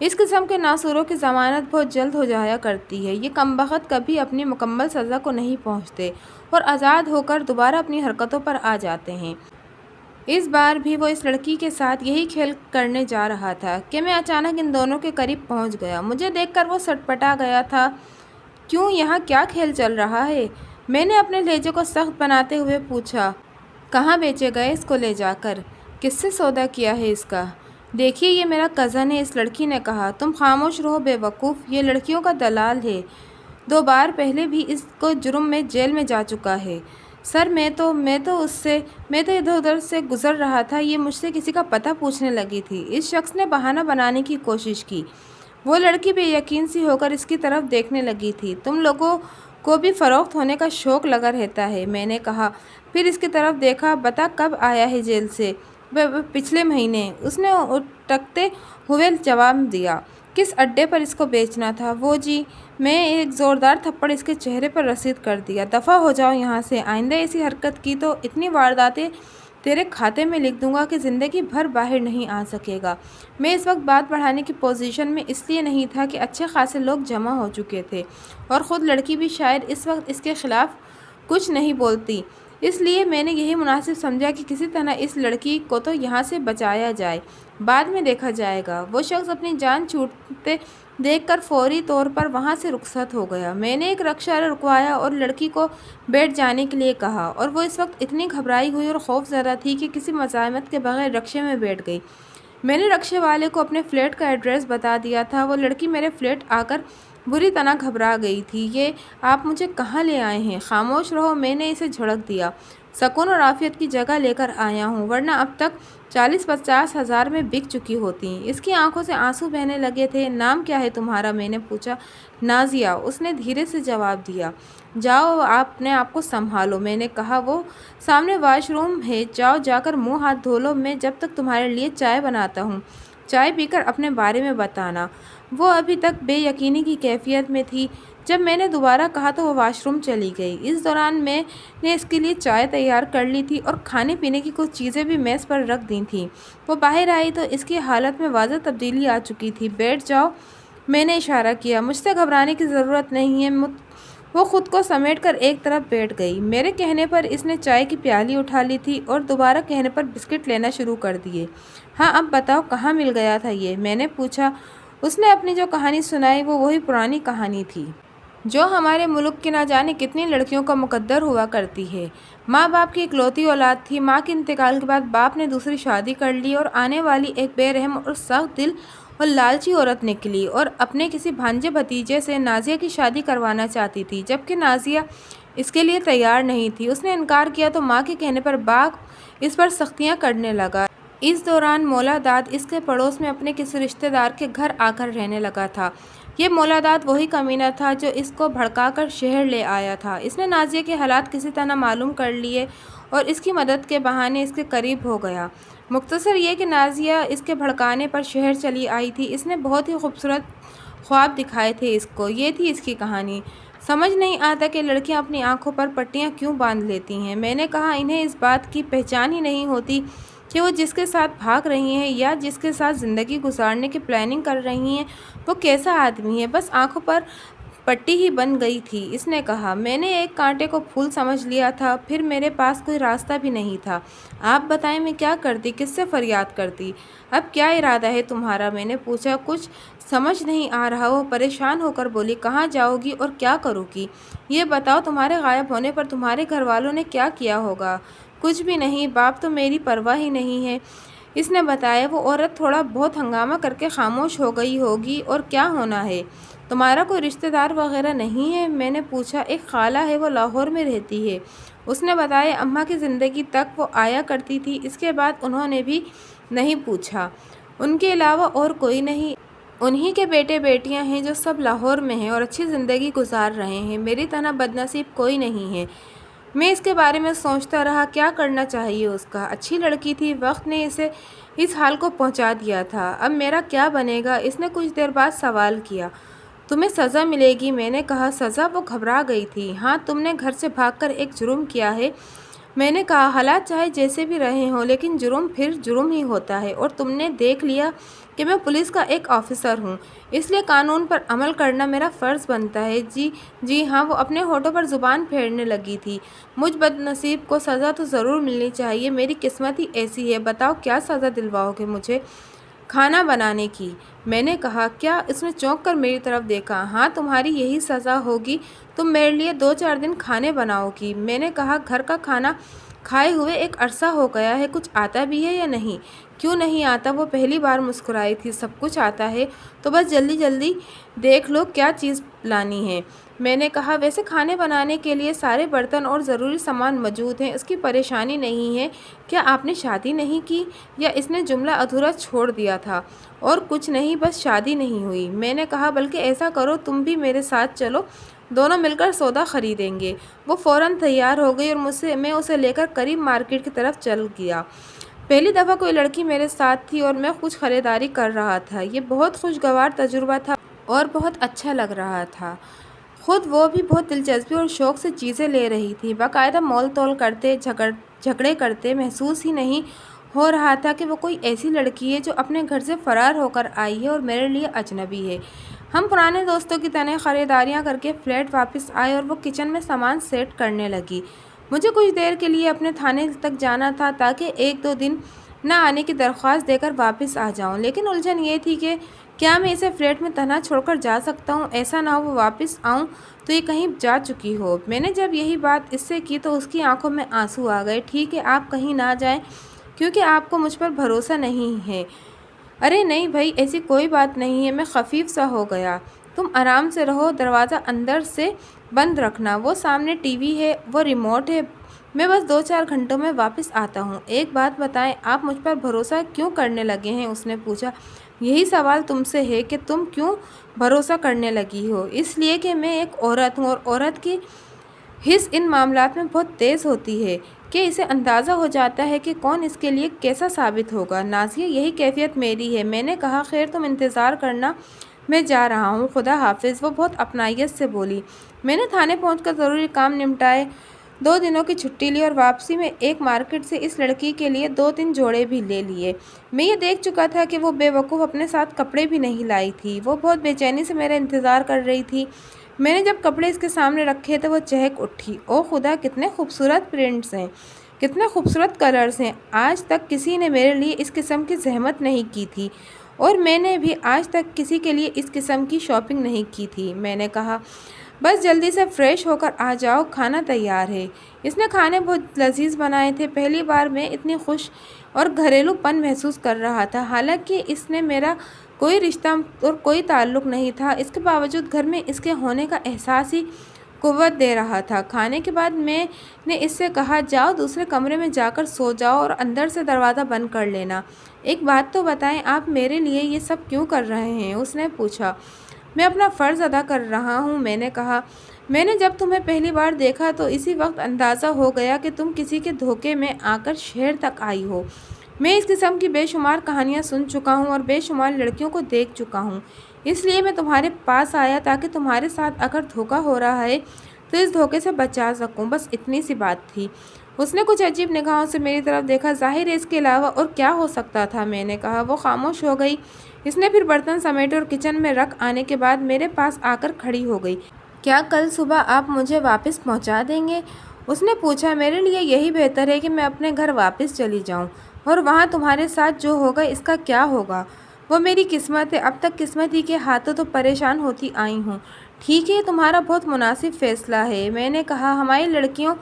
اس قسم کے ناسوروں کی ضمانت بہت جلد ہو جایا کرتی ہے۔ یہ کمبخت کبھی اپنی مکمل سزا کو نہیں پہنچتے اور آزاد ہو کر دوبارہ اپنی حرکتوں پر آ جاتے ہیں۔ اس بار بھی وہ اس لڑکی کے ساتھ یہی کھیل کرنے جا رہا تھا کہ میں اچانک ان دونوں کے قریب پہنچ گیا۔ مجھے دیکھ کر وہ سٹپٹا گیا تھا۔ کیوں، یہاں کیا کھیل چل رہا ہے؟ میں نے اپنے لہجے کو سخت بناتے ہوئے پوچھا۔ کہاں بیچے گئے اس کو لے جا کر؟ کس سے سودا کیا ہے اس کا؟ دیکھیے، یہ میرا کزن ہے، اس لڑکی نے کہا۔ تم خاموش رہو بے وقوف، یہ لڑکیوں کا دلال ہے، 2 بار پہلے بھی اس کو جرم میں جیل میں جا چکا ہے۔ سر، میں تو ادھر ادھر سے گزر رہا تھا، یہ مجھ سے کسی کا پتہ پوچھنے لگی تھی۔ اس شخص نے بہانہ بنانے کی کوشش کی۔ وہ لڑکی بے یقین سی ہو کر اس کی طرف دیکھنے لگی تھی۔ تم لوگوں کو بھی فروخت ہونے کا شوق لگا رہتا ہے، میں نے کہا۔ پھر اس کی طرف دیکھا۔ بتا کب آیا ہے جیل سے؟ پچھلے مہینے، اس نے اٹکتے ہوئے جواب دیا۔ کس اڈے پر اس کو بیچنا تھا؟ وہ جی، میں ایک زوردار تھپڑ اس کے چہرے پر رسید کر دیا۔ دفع ہو جاؤ یہاں سے، آئندہ ایسی حرکت کی تو اتنی وارداتیں تیرے کھاتے میں لکھ دوں گا کہ زندگی بھر باہر نہیں آ سکے گا۔ میں اس وقت بات بڑھانے کی پوزیشن میں اس لیے نہیں تھا کہ اچھے خاصے لوگ جمع ہو چکے تھے اور خود لڑکی بھی شاید اس وقت اس کے خلاف کچھ نہیں بولتی، اس لیے میں نے یہی مناسب سمجھا کہ کسی طرح اس لڑکی کو تو یہاں سے بچایا جائے، بعد میں دیکھا جائے گا۔ وہ شخص اپنی جان چھوٹتے دیکھ کر فوری طور پر وہاں سے رخصت ہو گیا۔ میں نے ایک رکشہ رکوایا اور لڑکی کو بیٹھ جانے کے لیے کہا، اور وہ اس وقت اتنی گھبرائی ہوئی اور خوف زدہ تھی کہ کسی مزاحمت کے بغیر رکشے میں بیٹھ گئی۔ میں نے رکشے والے کو اپنے فلیٹ کا ایڈریس بتا دیا تھا۔ وہ لڑکی میرے فلیٹ آ کر بری طرح گھبرا گئی تھی۔ یہ آپ مجھے کہاں لے آئے ہیں؟ خاموش رہو، میں نے اسے جھڑک دیا۔ سکون اور عافیت کی جگہ لے کر آیا ہوں، ورنہ اب تک 40-50 ہزار میں بک چکی ہوتی۔ اس کی آنکھوں سے آنسو بہنے لگے تھے۔ نام کیا ہے تمہارا؟ میں نے پوچھا۔ نازیہ، اس نے دھیرے سے جواب دیا۔ جاؤ، اپنے آپ کو سنبھالو، میں نے کہا۔ وہ سامنے واش روم ہے، جاؤ، جا کر منہ ہاتھ دھو لو، میں جب تک تمہارے لیے چائے بناتا ہوں، چائے پی کر اپنے بارے میں بتانا۔ وہ ابھی تک بے یقینی کی کیفیت میں تھی۔ جب میں نے دوبارہ کہا تو وہ واش روم چلی گئی۔ اس دوران میں نے اس کے لیے چائے تیار کر لی تھی اور کھانے پینے کی کچھ چیزیں بھی میز پر رکھ دی تھیں۔ وہ باہر آئی تو اس کی حالت میں واضح تبدیلی آ چکی تھی۔ بیٹھ جاؤ، میں نے اشارہ کیا۔ مجھ سے گھبرانے کی ضرورت نہیں ہے۔ وہ خود کو سمیٹ کر ایک طرف بیٹھ گئی۔ میرے کہنے پر اس نے چائے کی پیالی اٹھا لی تھی اور دوبارہ کہنے پر بسکٹ لینا شروع کر دیے۔ ہاں، اب بتاؤ کہاں مل گیا تھا یہ؟ میں نے پوچھا۔ اس نے اپنی جو کہانی سنائی وہ وہی پرانی کہانی تھی جو ہمارے ملک کی نہ جانے کتنی لڑکیوں کا مقدر ہوا کرتی ہے۔ ماں باپ کی اکلوتی اولاد تھی۔ ماں کے انتقال کے بعد باپ نے دوسری شادی کر لی اور آنے والی ایک بے رحم اور سخت دل اور لالچی عورت نکلی اور اپنے کسی بھانجے بھتیجے سے نازیہ کی شادی کروانا چاہتی تھی، جبکہ نازیہ اس کے لیے تیار نہیں تھی۔ اس نے انکار کیا تو ماں کے کہنے پر باپ اس پر سختیاں کرنے لگا۔ اس دوران مولا داد اس کے پڑوس میں اپنے کسی رشتہ دار کے گھر آ کر رہنے لگا تھا۔ یہ مولا داد وہی کمینہ تھا جو اس کو بھڑکا کر شہر لے آیا تھا۔ اس نے نازیہ کے حالات کسی طرح معلوم کر لیے اور اس کی مدد کے بہانے اس کے قریب ہو گیا۔ مختصر یہ کہ نازیہ اس کے بھڑکانے پر شہر چلی آئی تھی۔ اس نے بہت ہی خوبصورت خواب دکھائے تھے اس کو۔ یہ تھی اس کی کہانی۔ سمجھ نہیں آتا کہ لڑکیاں اپنی آنکھوں پر پٹیاں کیوں باندھ لیتی ہیں۔ میں نے کہا، انہیں اس بات کی پہچان ہی نہیں ہوتی کہ وہ جس کے ساتھ بھاگ رہی ہیں یا جس کے ساتھ زندگی گزارنے کی پلاننگ کر رہی ہیں وہ کیسا آدمی ہے، بس آنکھوں پر پٹی ہی بن گئی تھی۔ اس نے کہا، میں نے ایک کانٹے کو پھول سمجھ لیا تھا، پھر میرے پاس کوئی راستہ بھی نہیں تھا۔ آپ بتائیں میں کیا کرتی، کس سے فریاد کرتی؟ اب کیا ارادہ ہے تمہارا؟ میں نے پوچھا۔ کچھ سمجھ نہیں آ رہا۔ وہ پریشان ہو کر بولی۔ کہاں جاؤ گی اور کیا کرو گی؟ یہ بتاؤ، تمہارے غائب ہونے پر تمہارے گھر والوں نے کیا کیا ہوگا؟ کچھ بھی نہیں، باپ تو میری پرواہ ہی نہیں ہے، اس نے بتایا۔ وہ عورت تھوڑا بہت ہنگامہ کر کے خاموش ہو گئی ہوگی۔ اور کیا ہونا ہے؟ تمہارا کوئی رشتہ دار وغیرہ نہیں ہے؟ میں نے پوچھا۔ ایک خالہ ہے، وہ لاہور میں رہتی ہے، اس نے بتایا۔ اماں کی زندگی تک وہ آیا کرتی تھی، اس کے بعد انہوں نے بھی نہیں پوچھا۔ ان کے علاوہ اور کوئی نہیں، انہی کے بیٹے بیٹیاں ہیں جو سب لاہور میں ہیں اور اچھی زندگی گزار رہے ہیں۔ میری طرح بدنصیب کوئی نہیں ہے۔ میں اس کے بارے میں سوچتا رہا، کیا کرنا چاہیے اس کا۔ اچھی لڑکی تھی، وقت نے اسے اس حال کو پہنچا دیا تھا۔ اب میرا کیا بنے گا؟ اس نے کچھ دیر بعد سوال کیا۔ تمہیں سزا ملے گی، میں نے کہا۔ سزا؟ وہ گھبرا گئی تھی۔ ہاں، تم نے گھر سے بھاگ کر ایک جرم کیا ہے، میں نے کہا۔ حالات چاہے جیسے بھی رہے ہوں لیکن جرم پھر جرم ہی ہوتا ہے، اور تم نے دیکھ لیا کہ میں پولیس کا ایک آفیسر ہوں، اس لیے قانون پر عمل کرنا میرا فرض بنتا ہے۔ جی ہاں، وہ اپنے ہونٹوں پر زبان پھیرنے لگی تھی۔ مجھ بد نصیب کو سزا تو ضرور ملنی چاہیے، میری قسمت ہی ایسی ہے۔ بتاؤ کیا سزا دلواؤ گے مجھے؟ کھانا بنانے کی، میں نے کہا۔ کیا؟ اس نے چونک کر میری طرف دیکھا۔ ہاں، تمہاری یہی سزا ہوگی، تم میرے لیے 2-4 دن کھانے بناؤ گی۔ میں نے کہا، گھر کا کھانا کھائے ہوئے ایک عرصہ ہو گیا ہے، کچھ آتا بھی ہے یا نہیں؟ کیوں نہیں آتا؟ وہ پہلی بار مسکرائی تھی۔ سب کچھ آتا ہے، تو بس جلدی جلدی دیکھ لو کیا چیز لانی ہے۔ میں نے کہا، ویسے کھانے بنانے کے لیے سارے برتن اور ضروری سامان موجود ہیں، اس کی پریشانی نہیں ہے۔ کیا آپ نے شادی نہیں کی؟ یا اس نے جملہ ادھورا چھوڑ دیا تھا؟ اور کچھ نہیں، بس شادی نہیں ہوئی۔ میں نے کہا، بلکہ ایسا کرو، تم بھی میرے ساتھ چلو، دونوں مل کر سودا خریدیں گے۔ وہ فوراً تیار ہو گئی اور میں اسے لے کر قریب مارکیٹ کی طرف چل گیا۔ پہلی دفعہ کوئی لڑکی میرے ساتھ تھی اور میں کچھ خریداری کر رہا تھا۔ یہ بہت خوشگوار تجربہ تھا اور بہت اچھا لگ رہا تھا۔ خود وہ بھی بہت دلچسپی اور شوق سے چیزیں لے رہی تھی، باقاعدہ مول تول کرتے، جھگڑے کرتے۔ محسوس ہی نہیں ہو رہا تھا کہ وہ کوئی ایسی لڑکی ہے جو اپنے گھر سے فرار ہو کر آئی ہے اور میرے لیے اجنبی ہے۔ ہم پرانے دوستوں کی طرح خریداریاں کر کے فلیٹ واپس آئے اور وہ کچن میں سامان سیٹ کرنے لگی۔ مجھے کچھ دیر کے لیے اپنے تھانے تک جانا تھا تاکہ 1-2 دن نہ آنے کی درخواست دے کر واپس آ جاؤں، لیکن الجھن یہ تھی کہ کیا میں اسے فلیٹ میں تنہا چھوڑ کر جا سکتا ہوں؟ ایسا نہ ہو وہ واپس آؤں تو یہ کہیں جا چکی ہو۔ میں نے جب یہی بات اس سے کی تو اس کی آنکھوں میں آنسو آ گئے۔ ٹھیک ہے، آپ کہیں نہ جائیں کیونکہ آپ کو مجھ پر بھروسہ نہیں ہے۔ ارے نہیں بھائی، ایسی کوئی بات نہیں ہے۔ میں خفیف سا ہو گیا۔ تم آرام سے رہو، دروازہ اندر سے بند رکھنا، وہ سامنے ٹی وی ہے، وہ ریموٹ ہے۔ میں بس 2-4 گھنٹوں میں واپس آتا ہوں۔ ایک بات بتائیں، آپ مجھ پر بھروسہ کیوں کرنے لگے ہیں؟ اس نے پوچھا۔ یہی سوال تم سے ہے کہ تم کیوں بھروسہ کرنے لگی ہو؟ اس لیے کہ میں ایک عورت ہوں اور عورت کی حس ان معاملات میں بہت تیز ہوتی ہے کہ اسے اندازہ ہو جاتا ہے کہ کون اس کے لیے کیسا ثابت ہوگا۔ نازیہ، یہی کیفیت میری ہے۔ میں نے کہا، خیر تم انتظار کرنا، میں جا رہا ہوں، خدا حافظ۔ وہ بہت اپنائیت سے بولی۔ میں نے تھانے پہنچ کر ضروری کام نمٹائے، 2 دنوں کی چھٹی لی اور واپسی میں ایک مارکیٹ سے اس لڑکی کے لیے 2-3 جوڑے بھی لے لیے۔ میں یہ دیکھ چکا تھا کہ وہ بے وقوف اپنے ساتھ کپڑے بھی نہیں لائی تھی۔ وہ بہت بے چینی سے میرا انتظار کر رہی تھی۔ میں نے جب کپڑے اس کے سامنے رکھے تو وہ چہک اٹھی۔ او خدا، کتنے خوبصورت پرنٹس ہیں، کتنے خوبصورت کلرز ہیں۔ آج تک کسی نے میرے لیے اس قسم کی زحمت نہیں کی تھی اور میں نے بھی آج تک کسی کے لیے اس قسم کی شاپنگ نہیں کی تھی۔ میں نے کہا، بس جلدی سے فریش ہو کر آ جاؤ، کھانا تیار ہے۔ اس نے کھانے بہت لذیذ بنائے تھے۔ پہلی بار میں اتنی خوش اور گھریلو پن محسوس کر رہا تھا۔ حالانکہ اس نے میرا کوئی رشتہ اور کوئی تعلق نہیں تھا، اس کے باوجود گھر میں اس کے ہونے کا احساس ہی قوت دے رہا تھا۔ کھانے کے بعد میں نے اس سے کہا، جاؤ دوسرے کمرے میں جا کر سو جاؤ اور اندر سے دروازہ بند کر لینا۔ ایک بات تو بتائیں، آپ میرے لیے یہ سب کیوں کر رہے ہیں؟ اس نے پوچھا۔ میں اپنا فرض ادا کر رہا ہوں، میں نے کہا۔ میں نے جب تمہیں پہلی بار دیکھا تو اسی وقت اندازہ ہو گیا کہ تم کسی کے دھوکے میں آ کر شہر تک آئی ہو۔ میں اس قسم کی بے شمار کہانیاں سن چکا ہوں اور بے شمار لڑکیوں کو دیکھ چکا ہوں، اس لیے میں تمہارے پاس آیا تاکہ تمہارے ساتھ اگر دھوکا ہو رہا ہے تو اس دھوکے سے بچا سکوں، بس اتنی سی بات تھی۔ اس نے کچھ عجیب نگاہوں سے میری طرف دیکھا۔ ظاہر ہے اس کے علاوہ اور کیا ہو سکتا تھا؟ میں نے کہا۔ وہ خاموش ہو گئی۔ اس نے پھر برتن سمیٹے اور کچن میں رکھ آنے کے بعد میرے پاس آ کر کھڑی ہو گئی۔ کیا کل صبح آپ مجھے واپس پہنچا دیں گے؟ اس نے پوچھا۔ میرے لیے یہی بہتر ہے کہ میں اپنے گھر واپس چلی جاؤں اور وہاں تمہارے ساتھ جو ہوگا اس کا کیا ہوگا؟ وہ میری قسمت ہے، اب تک قسمت ہی کے ہاتھوں تو پریشان ہوتی آئی ہوں۔ ٹھیک ہے، تمہارا بہت مناسب فیصلہ ہے، میں نے کہا۔ ہماری لڑکیوں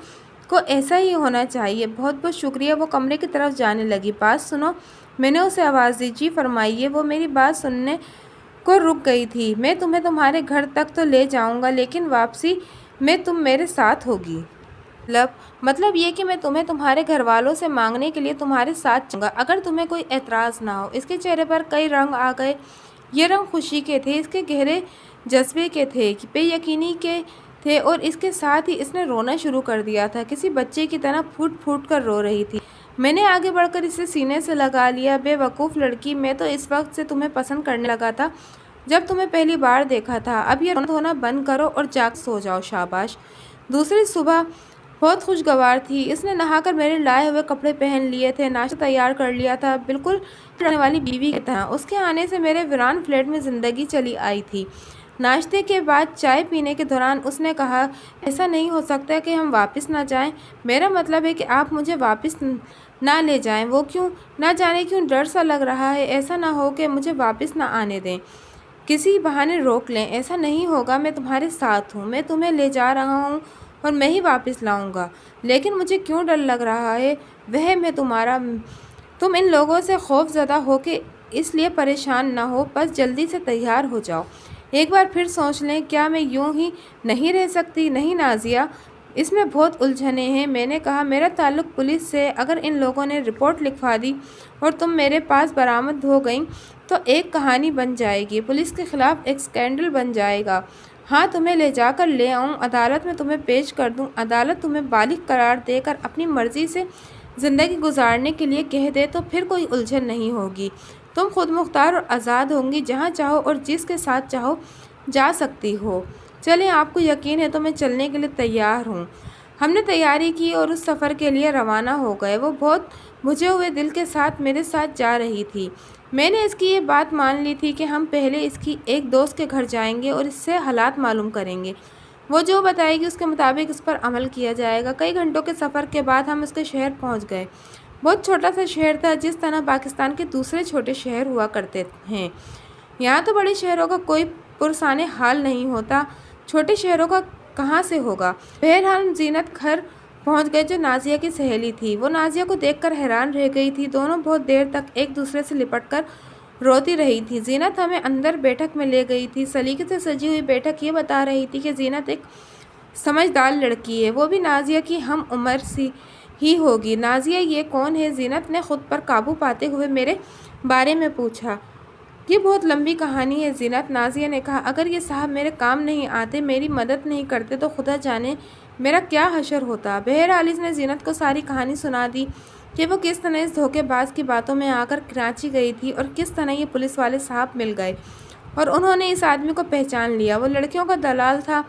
کو ایسا ہی ہونا چاہیے۔ بہت بہت شکریہ۔ وہ کمرے کی طرف جانے لگی۔ بات سنو، میں نے اسے آواز دی۔ جی فرمائیے۔ وہ میری بات سننے کو رک گئی تھی۔ میں تمہیں تمہارے گھر تک تو لے جاؤں گا لیکن واپسی میں تم میرے ساتھ ہوگی۔ مطلب یہ کہ میں تمہیں تمہارے گھر والوں سے مانگنے کے لیے تمہارے ساتھ جاؤں گا، اگر تمہیں کوئی اعتراض نہ ہو۔ اس کے چہرے پر کئی رنگ آ گئے۔ یہ رنگ خوشی کے تھے، اس کے گہرے جذبے کے تھے، بے یقینی کے تھے اور اس کے ساتھ ہی اس نے رونا شروع کر دیا تھا، کسی بچے کی طرح پھوٹ پھوٹ کر رو رہی تھی۔ میں نے آگے بڑھ کر اسے سینے سے لگا لیا۔ بے وقوف لڑکی، میں تو اس وقت سے تمہیں پسند کرنے لگا تھا جب تمہیں پہلی بار دیکھا تھا۔ اب یہ رونا دھونا بند کرو اور جا کر سو جاؤ۔ شاباش۔ دوسری صبح بہت خوشگوار تھی۔ اس نے نہا کر میرے لائے ہوئے کپڑے پہن لیے تھے، ناشتہ تیار کر لیا تھا، بالکل رہنے والی بیوی کی طرح۔ اس کے آنے سے میرے ویران فلیٹ میں زندگی چلی آئی تھی۔ ناشتے کے بعد چائے پینے کے دوران اس نے کہا، ایسا نہیں ہو سکتا کہ ہم واپس نہ جائیں۔ میرا مطلب ہے کہ آپ مجھے واپس نہ لے جائیں۔ وہ کیوں؟ نہ جانے کیوں ڈر سا لگ رہا ہے۔ ایسا نہ ہو کہ مجھے واپس نہ آنے دیں، کسی بہانے روک لیں۔ ایسا نہیں ہوگا، میں تمہارے ساتھ ہوں، میں تمہیں لے جا رہا ہوں اور میں ہی واپس لاؤں گا۔ لیکن مجھے کیوں ڈر لگ رہا ہے؟ وہم ہے تمہارا۔ تم ان لوگوں سے خوف زدہ ہو کہ اس لیے پریشان نہ ہو، بس جلدی سے تیار ہو جاؤ۔ ایک بار پھر سوچ لیں، کیا میں یوں ہی نہیں رہ سکتی؟ نہیں نازیہ، اس میں بہت الجھنیں ہیں۔ میں نے کہا، میرا تعلق پولیس سے، اگر ان لوگوں نے رپورٹ لکھوا دی اور تم میرے پاس برآمد ہو گئیں تو ایک کہانی بن جائے گی، پولیس کے خلاف ایک اسکینڈل بن جائے گا۔ ہاں، تمہیں لے جا کر لے آؤں، عدالت میں تمہیں پیش کر دوں، عدالت تمہیں بالغ قرار دے کر اپنی مرضی سے زندگی گزارنے کے لیے کہہ دے تو پھر کوئی الجھن نہیں ہوگی۔ تم خود مختار اور آزاد ہوں گی، جہاں چاہو اور جس کے ساتھ چاہو جا سکتی ہو۔ چلیں، آپ کو یقین ہے تو میں چلنے کے لیے تیار ہوں۔ ہم نے تیاری کی اور اس سفر کے لیے روانہ ہو گئے۔ وہ بہت بجھے ہوئے دل کے ساتھ میرے ساتھ جا رہی تھی۔ میں نے اس کی یہ بات مان لی تھی کہ ہم پہلے اس کی ایک دوست کے گھر جائیں گے اور اس سے حالات معلوم کریں گے۔ وہ جو بتائے گی اس کے مطابق اس پر عمل کیا جائے گا۔ کئی گھنٹوں کے سفر کے بعد ہم اس کے شہر پہنچ گئے۔ بہت چھوٹا سا شہر تھا، جس طرح پاکستان کے دوسرے چھوٹے شہر ہوا کرتے ہیں۔ یہاں تو بڑے شہروں کا کوئی پرسان حال نہیں ہوتا، چھوٹے شہروں کا کہاں سے ہوگا۔ بہرحال ہم زینت گھر پہنچ گئے، جو نازیہ کی سہیلی تھی۔ وہ نازیہ کو دیکھ کر حیران رہ گئی تھی۔ دونوں بہت دیر تک ایک دوسرے سے لپٹ کر روتی رہی تھی۔ زینت ہمیں اندر بیٹھک میں لے گئی تھی۔ سلیقے سے سجی ہوئی بیٹھک یہ بتا رہی تھی کہ زینت ایک سمجھدار لڑکی ہے، وہ بھی نازیہ کی ہم عمر سی ہی ہوگی۔ نازیہ یہ کون ہے؟ زینت نے خود پر قابو پاتے ہوئے میرے بارے میں پوچھا۔ یہ بہت لمبی کہانی ہے زینت، نازیہ نے کہا۔ اگر یہ صاحب میرے کام نہیں آتے، میری مدد نہیں کرتے تو خدا جانے میرا کیا حشر ہوتا۔ بہرحال اس نے زینت کو ساری کہانی سنا دی کہ وہ کس طرح اس دھوکے باز کی باتوں میں آ کر کراچی گئی تھی اور کس طرح یہ پولیس والے صاحب مل گئے اور انہوں نے اس آدمی کو پہچان لیا، وہ لڑکیوں کا دلال تھا۔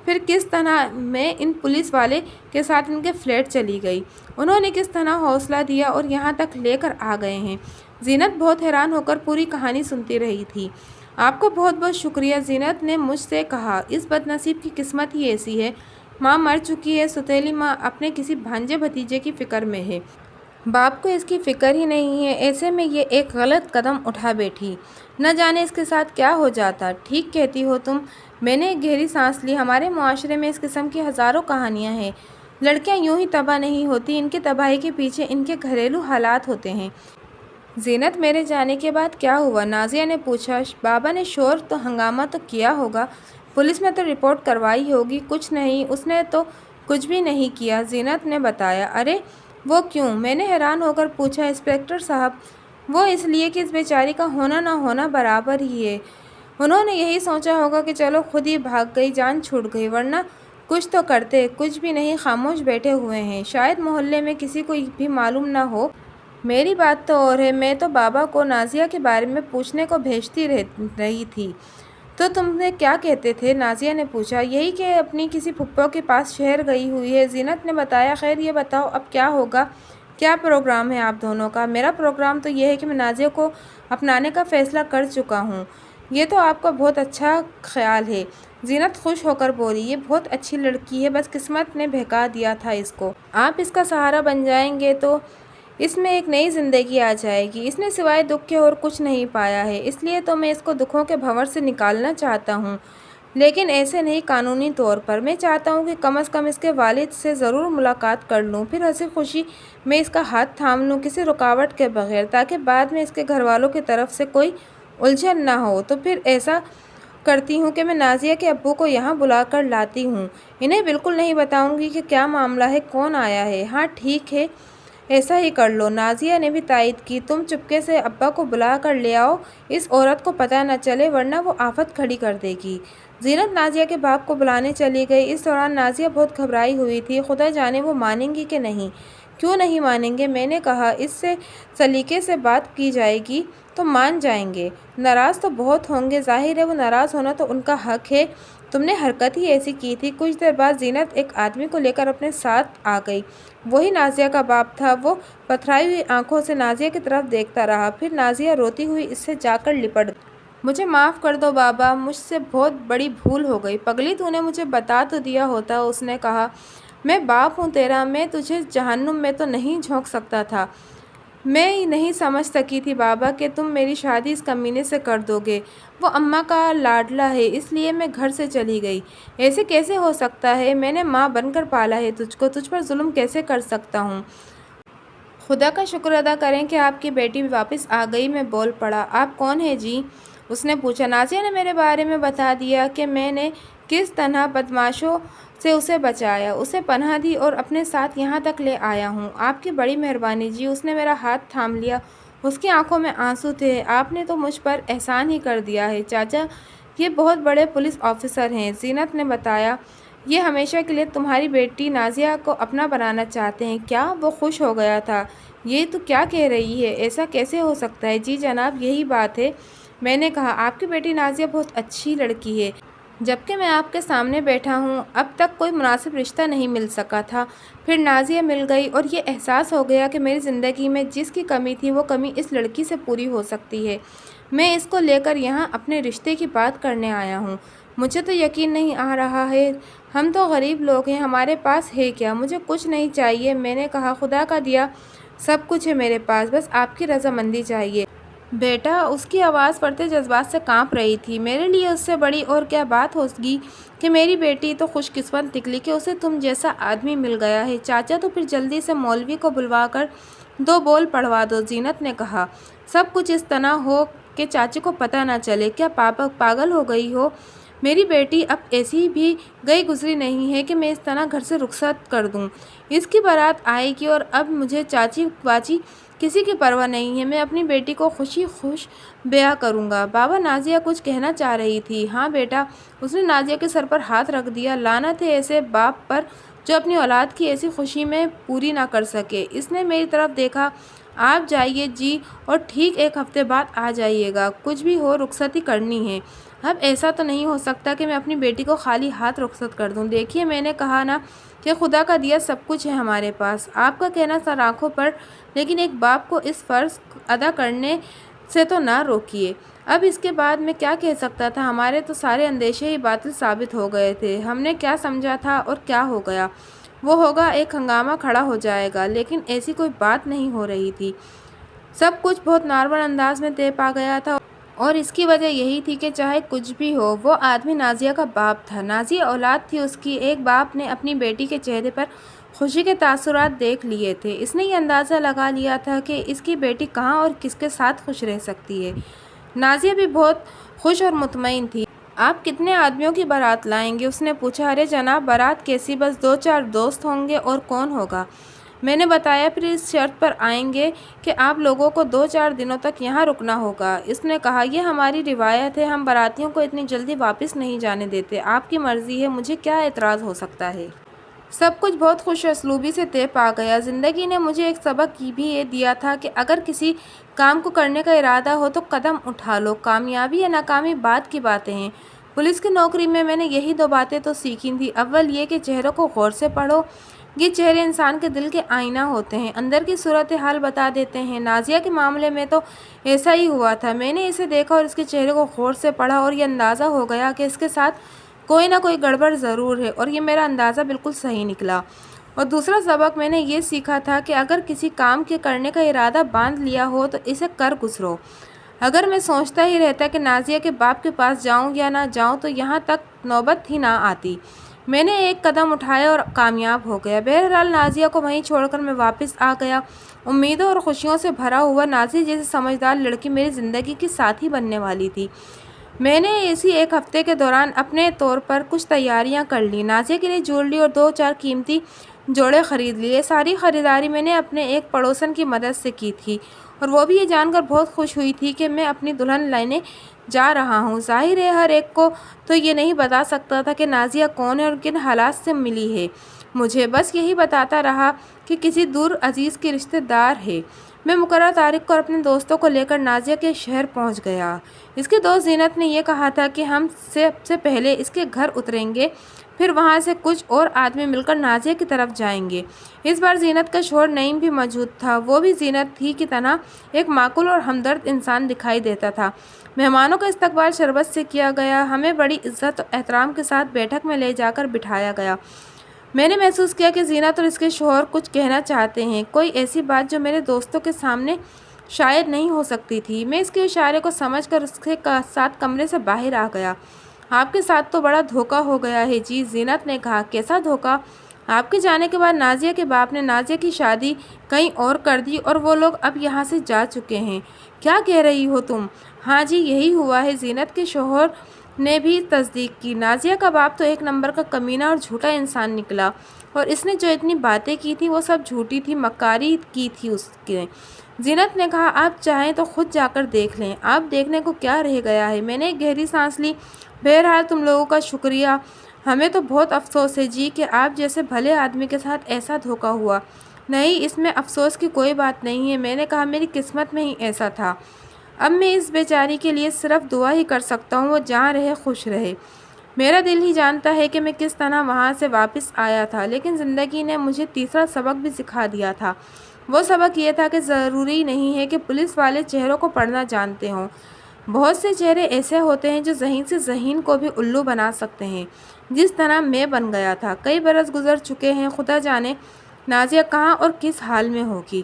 پھر کس طرح میں ان پولیس والے کے ساتھ ان کے فلیٹ چلی گئی، انہوں نے کس طرح حوصلہ دیا اور یہاں تک لے کر آ گئے ہیں۔ زینت بہت حیران ہو کر پوری کہانی سنتی رہی تھی۔ آپ کو بہت بہت شکریہ، زینت نے مجھ سے کہا۔ اس بد نصیب کی قسمت ہی ایسی ہے، ماں مر چکی ہے، سوتیلی ماں اپنے کسی بھانجے بھتیجے کی فکر میں ہے، باپ کو اس کی فکر ہی نہیں ہے۔ ایسے میں یہ ایک غلط قدم اٹھا بیٹھی، نہ جانے اس کے ساتھ کیا ہو جاتا۔ ٹھیک کہتی ہو تم، میں نے ایک گہری سانس لی۔ ہمارے معاشرے میں اس قسم کی ہزاروں کہانیاں ہیں۔ لڑکیاں یوں ہی تباہ نہیں ہوتی، ان کی تباہی کے پیچھے ان کے گھریلو حالات ہوتے ہیں۔ زینت، میرے جانے کے بعد کیا ہوا؟ نازیہ نے پوچھا۔ بابا نے شور تو ہنگامہ تو کیا ہوگا، پولیس میں تو رپورٹ کروائی ہوگی۔ کچھ نہیں، اس نے تو کچھ بھی نہیں کیا، زینت نے بتایا۔ ارے وہ کیوں؟ میں نے حیران ہو کر پوچھا۔ انسپکٹر صاحب، وہ اس لیے کہ اس بیچاری کا ہونا نہ ہونا برابر ہی ہے۔ انہوں نے یہی سوچا ہوگا کہ چلو خود ہی بھاگ گئی، جان چھوٹ گئی، ورنہ کچھ تو کرتے۔ کچھ بھی نہیں، خاموش بیٹھے ہوئے ہیں، شاید محلے میں کسی کو بھی معلوم نہ ہو۔ میری بات تو اور ہے، میں تو بابا کو نازیہ کے بارے میں پوچھنے کو بھیجتی رہی تھی۔ تو تم نے کیا کہتے تھے؟ نازیہ نے پوچھا۔ یہی کہ اپنی کسی پھپھو کے پاس شہر گئی ہوئی ہے، زینت نے بتایا۔ خیر یہ بتاؤ اب کیا ہوگا؟ کیا پروگرام ہے آپ دونوں کا؟ میرا پروگرام تو یہ ہے کہ میں نازیہ کو اپنانے کا فیصلہ کر چکا ہوں۔ یہ تو آپ کا بہت اچھا خیال ہے، زینت خوش ہو کر بولی۔ یہ بہت اچھی لڑکی ہے، بس قسمت نے بہکا دیا تھا اس کو۔ آپ اس کا سہارا بن جائیں گے تو اس میں ایک نئی زندگی آ جائے گی۔ اس نے سوائے دکھ کے اور کچھ نہیں پایا ہے، اس لیے تو میں اس کو دکھوں کے بھنور سے نکالنا چاہتا ہوں، لیکن ایسے نہیں، قانونی طور پر۔ میں چاہتا ہوں کہ کم از کم اس کے والد سے ضرور ملاقات کر لوں، پھر ہنسی خوشی میں اس کا ہاتھ تھام لوں، کسی رکاوٹ کے بغیر، تاکہ بعد میں اس کے گھر والوں کی طرف سے کوئی الجھن نہ ہو۔ تو پھر ایسا کرتی ہوں کہ میں نازیہ کے ابو کو یہاں بلا کر لاتی ہوں، انہیں بالکل نہیں بتاؤں گی کہ کیا معاملہ ہے، کون آیا ہے۔ ہاں ٹھیک ہے، ایسا ہی کر لو۔ نازیہ نے بھی تائید کی۔ تم چپکے سے ابا کو بلا کر لے آؤ، اس عورت کو پتہ نہ چلے، ورنہ وہ آفت کھڑی کر دے گی۔ زینت نازیہ کے باپ کو بلانے چلی گئی۔ اس دوران نازیہ بہت گھبرائی ہوئی تھی، خدا جانے وہ مانیں گی کہ نہیں۔ کیوں نہیں مانیں گے؟ میں نے کہا، اس سے سلیقے سے بات کی جائے گی تو مان جائیں گے۔ ناراض تو بہت ہوں گے، ظاہر ہے وہ ناراض ہونا تو ان کا حق ہے، تم نے حرکت ہی ایسی کی تھی۔ کچھ دیر بعد زینت ایک آدمی کو لے کر اپنے ساتھ آ گئی۔ وہی نازیہ کا باپ تھا۔ وہ پتھرائی ہوئی آنکھوں سے نازیہ کی طرف دیکھتا رہا، پھر نازیہ روتی ہوئی اس سے جا کر لپٹ گئی۔ مجھے معاف کر دو بابا، مجھ سے بہت بڑی بھول ہو گئی۔ پگلی تو نے مجھے بتا تو دیا ہوتا، اس نے کہا۔ میں باپ ہوں تیرا، میں تجھے جہنم میں تو نہیں جھونک سکتا تھا۔ میں نہیں سمجھ سکی تھی بابا کہ تم میری شادی اس کمینے سے کر دو گے۔ وہ اماں کا لاڈلا ہے، اس لیے میں گھر سے چلی گئی۔ ایسے کیسے ہو سکتا ہے؟ میں نے ماں بن کر پالا ہے تجھ کو، تجھ پر ظلم کیسے کر سکتا ہوں؟ خدا کا شکر ادا کریں کہ آپ کی بیٹی واپس آ گئی۔ میں بول پڑا۔ آپ کون ہیں جی؟ اس نے پوچھا۔ نازیہ نے میرے بارے میں بتا دیا کہ میں نے کس طرح بدمعاشوں سے اسے بچایا، اسے پناہ دی اور اپنے ساتھ یہاں تک لے آیا ہوں۔ آپ کی بڑی مہربانی جی۔ اس نے میرا ہاتھ تھام لیا، اس کی آنکھوں میں آنسو تھے۔ آپ نے تو مجھ پر احسان ہی کر دیا ہے چاچا، یہ بہت بڑے پولیس آفیسر ہیں۔ زینت نے بتایا۔ یہ ہمیشہ کے لیے تمہاری بیٹی نازیہ کو اپنا بنانا چاہتے ہیں کیا؟ وہ خوش ہو گیا تھا۔ یہ تو کیا کہہ رہی ہے؟ ایسا کیسے ہو سکتا ہے؟ جی جناب، یہی بات ہے۔ میں نے کہا آپ کی بیٹی نازیہ بہت اچھی لڑکی ہے، جبکہ میں آپ کے سامنے بیٹھا ہوں، اب تک کوئی مناسب رشتہ نہیں مل سکا تھا۔ پھر نازیہ مل گئی اور یہ احساس ہو گیا کہ میری زندگی میں جس کی کمی تھی وہ کمی اس لڑکی سے پوری ہو سکتی ہے۔ میں اس کو لے کر یہاں اپنے رشتے کی بات کرنے آیا ہوں۔ مجھے تو یقین نہیں آ رہا ہے۔ ہم تو غریب لوگ ہیں، ہمارے پاس ہے کیا؟ مجھے کچھ نہیں چاہیے، میں نے کہا۔ خدا کا دیا سب کچھ ہے میرے پاس، بس آپ کی رضامندی چاہیے۔ بیٹا، اس کی آواز پڑتے جذبات سے کانپ رہی تھی۔ میرے لیے اس سے بڑی اور کیا بات ہوگی کہ میری بیٹی تو خوش قسمت نکلی کہ اسے تم جیسا آدمی مل گیا ہے۔ چاچا تو پھر جلدی سے مولوی کو بلوا کر 2 بول پڑھوا دو، زینت نے کہا۔ سب کچھ اس طرح ہو کہ چاچی کو پتہ نہ چلے۔ کیا پاگل ہو گئی ہو؟ میری بیٹی اب ایسی بھی گئی گزری نہیں ہے کہ میں اس طرح گھر سے رخصت کر دوں۔ اس کی بارات آئے گی اور اب مجھے چاچی باچی کسی کی پرواہ نہیں ہے۔ میں اپنی بیٹی کو خوش بیاہ کروں گا۔ بابا، نازیہ کچھ کہنا چاہ رہی تھی۔ ہاں بیٹا، اس نے نازیہ کے سر پر ہاتھ رکھ دیا۔ لعنت ہے ایسے باپ پر جو اپنی اولاد کی ایسی خوشی میں پوری نہ کر سکے۔ اس نے میری طرف دیکھا۔ آپ جائیے جی، اور ٹھیک 1 ہفتے بعد آ جائیے گا۔ کچھ بھی ہو رخصتی کرنی ہے۔ اب ایسا تو نہیں ہو سکتا کہ میں اپنی بیٹی کو خالی ہاتھ رخصت کر دوں۔ دیکھیے، میں نے کہا نا کہ خدا کا دیا سب کچھ ہے ہمارے پاس۔ آپ کا کہنا سر آنکھوں پر، لیکن ایک باپ کو اس فرض ادا کرنے سے تو نہ روکیے۔ اب اس کے بعد میں کیا کہہ سکتا تھا؟ ہمارے تو سارے اندیشے ہی باطل ثابت ہو گئے تھے۔ ہم نے کیا سمجھا تھا اور کیا ہو گیا؟ وہ ہوگا، ایک ہنگامہ کھڑا ہو جائے گا، لیکن ایسی کوئی بات نہیں ہو رہی تھی۔ سب کچھ بہت نارمل انداز میں طے پا گیا تھا، اور اس کی وجہ یہی تھی کہ چاہے کچھ بھی ہو، وہ آدمی نازیہ کا باپ تھا۔ نازیہ اولاد تھی اس کی۔ ایک باپ نے اپنی بیٹی کے چہرے پر خوشی کے تاثرات دیکھ لیے تھے۔ اس نے یہ اندازہ لگا لیا تھا کہ اس کی بیٹی کہاں اور کس کے ساتھ خوش رہ سکتی ہے۔ نازیہ بھی بہت خوش اور مطمئن تھی۔ آپ کتنے آدمیوں کی بارات لائیں گے؟ اس نے پوچھا۔ ارے جناب، بارات کیسی، بس 2-4 دوست ہوں گے، اور کون ہوگا؟ میں نے بتایا۔ پھر اس شرط پر آئیں گے کہ آپ لوگوں کو 2-4 دنوں تک یہاں رکنا ہوگا۔ اس نے کہا۔ یہ ہماری روایت ہے، ہم باراتیوں کو اتنی جلدی واپس نہیں جانے دیتے۔ آپ کی مرضی ہے، مجھے کیا اعتراض ہو سکتا ہے؟ سب کچھ بہت خوش اسلوبی سے طے پا گیا۔ زندگی نے مجھے ایک سبق بھی یہ دیا تھا کہ اگر کسی کام کو کرنے کا ارادہ ہو تو قدم اٹھا لو۔ کامیابی یا ناکامی بعد کی باتیں ہیں۔ پولیس کی نوکری میں نے یہی 2 باتیں تو سیکھی تھیں۔ اول یہ کہ چہروں کو غور سے پڑھو۔ یہ چہرے انسان کے دل کے آئینہ ہوتے ہیں، اندر کی صورتحال بتا دیتے ہیں۔ نازیہ کے معاملے میں تو ایسا ہی ہوا تھا۔ میں نے اسے دیکھا اور اس کے چہرے کو غور سے پڑھا، اور یہ اندازہ ہو گیا کہ اس کے ساتھ کوئی نہ کوئی گڑبڑ ضرور ہے، اور یہ میرا اندازہ بالکل صحیح نکلا۔ اور دوسرا سبق میں نے یہ سیکھا تھا کہ اگر کسی کام کے کرنے کا ارادہ باندھ لیا ہو تو اسے کر گزرو۔ اگر میں سوچتا ہی رہتا کہ نازیہ کے باپ کے پاس جاؤں یا نہ جاؤں تو یہاں تک نوبت ہی نہ آتی۔ میں نے ایک قدم اٹھایا اور کامیاب ہو گیا۔ بہرحال نازیہ کو وہیں چھوڑ کر میں واپس آ گیا، امیدوں اور خوشیوں سے بھرا ہوا۔ نازیہ جیسی سمجھدار لڑکی میری زندگی کی ساتھی بننے والی تھی۔ میں نے اسی 1 ہفتے کے دوران اپنے طور پر کچھ تیاریاں کر لیں۔ نازیہ کے لیے جویلری اور 2-4 قیمتی جوڑے خرید لیے۔ ساری خریداری میں نے اپنے ایک پڑوسن کی مدد سے کی تھی، اور وہ بھی یہ جان کر بہت خوش ہوئی تھی کہ میں اپنی دلہن لینے جا رہا ہوں۔ ظاہر ہے ہر ایک کو تو یہ نہیں بتا سکتا تھا کہ نازیہ کون ہے اور کن حالات سے ملی ہے۔ مجھے بس یہی بتاتا رہا کہ کسی دور عزیز کے رشتہ دار ہے۔ میں مقررہ تاریخ کو اپنے دوستوں کو لے کر نازیہ کے شہر پہنچ گیا۔ اس کی دوست زینت نے یہ کہا تھا کہ ہم سب سے پہلے اس کے گھر اتریں گے، پھر وہاں سے کچھ اور آدمی مل کر نازیہ کی طرف جائیں گے۔ اس بار زینت کا شوہر نعیم بھی موجود تھا۔ وہ بھی زینت ہی کی طرح ایک معقول اور ہمدرد انسان دکھائی دیتا تھا۔ مہمانوں کا استقبال شربت سے کیا گیا۔ ہمیں بڑی عزت و احترام کے ساتھ بیٹھک میں لے جا کر بٹھایا گیا۔ میں نے محسوس کیا کہ زینت اور اس کے شوہر کچھ کہنا چاہتے ہیں، کوئی ایسی بات جو میرے دوستوں کے سامنے شاید نہیں ہو سکتی تھی۔ میں اس کے اشارے کو سمجھ کر اس کے ساتھ کمرے سے باہر آ گیا۔ آپ کے ساتھ تو بڑا دھوکہ ہو گیا ہے جی، زینت نے کہا۔ کیسا دھوکہ؟ آپ کے جانے کے بعد نازیہ کے باپ نے نازیہ کی شادی کہیں اور کر دی اور وہ لوگ اب یہاں سے جا چکے ہیں۔ کیا کہہ رہی ہو تم؟ ہاں جی، یہی ہوا ہے، زینت کے شوہر نے بھی تصدیق کی۔ نازیہ کا باپ تو ایک نمبر کا کمینہ اور جھوٹا انسان نکلا، اور اس نے جو اتنی باتیں کی تھی وہ سب جھوٹی تھی، مکاری کی تھی اس نے۔ زینت نے کہا، آپ چاہیں تو خود جا کر دیکھ لیں، آپ دیکھنے کو کیا رہ گیا ہے؟ میں نے ایک گہری سانس لی۔ بہرحال تم لوگوں کا شکریہ، ہمیں تو بہت افسوس ہے جی کہ آپ جیسے بھلے آدمی کے ساتھ ایسا دھوکہ ہوا۔ نہیں، اس میں افسوس کی کوئی بات نہیں ہے، میں نے کہا میری قسمت میں ہی ایسا تھا۔ اب میں اس بیچاری کے لیے صرف دعا ہی کر سکتا ہوں، وہ جہاں رہے خوش رہے۔ میرا دل ہی جانتا ہے کہ میں کس طرح وہاں سے واپس آیا تھا، لیکن زندگی نے مجھے تیسرا سبق بھی سکھا دیا تھا۔ وہ سبق یہ تھا کہ ضروری نہیں ہے کہ پولیس والے چہروں کو پڑھنا جانتے ہوں۔ بہت سے چہرے ایسے ہوتے ہیں جو ذہین سے ذہین کو بھی الو بنا سکتے ہیں، جس طرح میں بن گیا تھا۔ کئی برس گزر چکے ہیں، خدا جانے نازیہ کہاں اور کس حال میں ہوگی،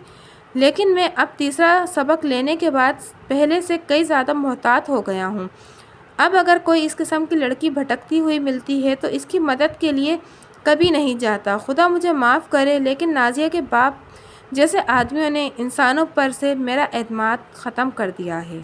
لیکن میں اب تیسرا سبق لینے کے بعد پہلے سے کئی زیادہ محتاط ہو گیا ہوں۔ اب اگر کوئی اس قسم کی لڑکی بھٹکتی ہوئی ملتی ہے تو اس کی مدد کے لیے کبھی نہیں جاتا۔ خدا مجھے معاف کرے، لیکن نازیہ کے باپ جیسے آدمیوں نے انسانوں پر سے میرا اعتماد ختم کر دیا ہے۔